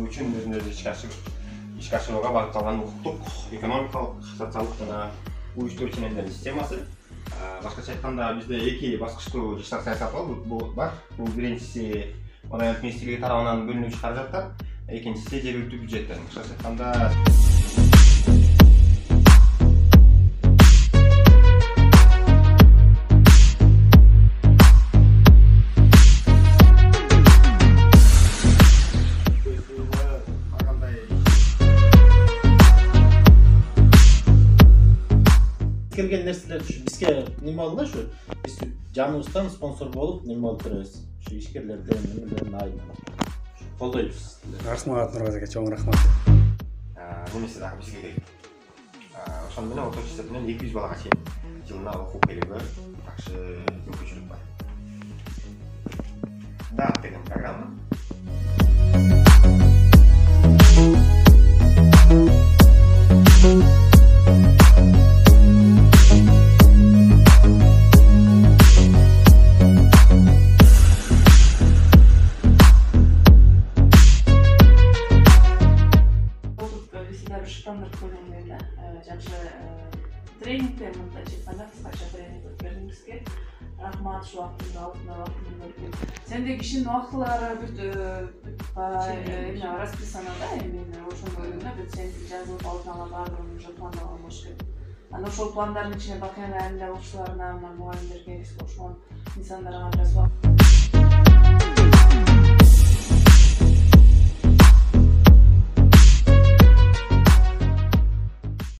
үчүн өзүн-өзү ишке ашырууга багытталган укуктук, экономикалык, социалдык жана уюштуруу ченемдердин системасы. Башкача айтканда бизде эки баскычтуу жаштар саясаты бар. Бул биринчиси Маданият министрлиги тарабынан бөлүнүүчү каражаттар, экинчиси жергиликтүү бюджеттен. Башкача айтканда келген нерселер бизге неме болду ушу биз жаныбыздан спонсор болуп неме болуп беребиз. Ушу ишкерлерден немелерден айынан колдойбуз. Расмат Нурбазеке чоң рахмат. Немесе дагы бизге керек. Ошондо менен орточо эсеп менен 200 балага чейин жылына окуп келүүгө жакшы мүмкүнчүлүк бар. Дагы деген программа. Стандарт көлемінде жакшы тренингтер мындай чыкканда кыскача тренинг өткөрдүм бизге. Рахмат ушул убактында алдын Сенде кишинин убактылары эме расписанада эми ошондой эле бир сен жазылып алдын ала баардыгын уже пландалган болуш керек. Анан ошол пландардын ичине бакыян айында окуучуларына, мугалимдерге, ошол инсандарга жазып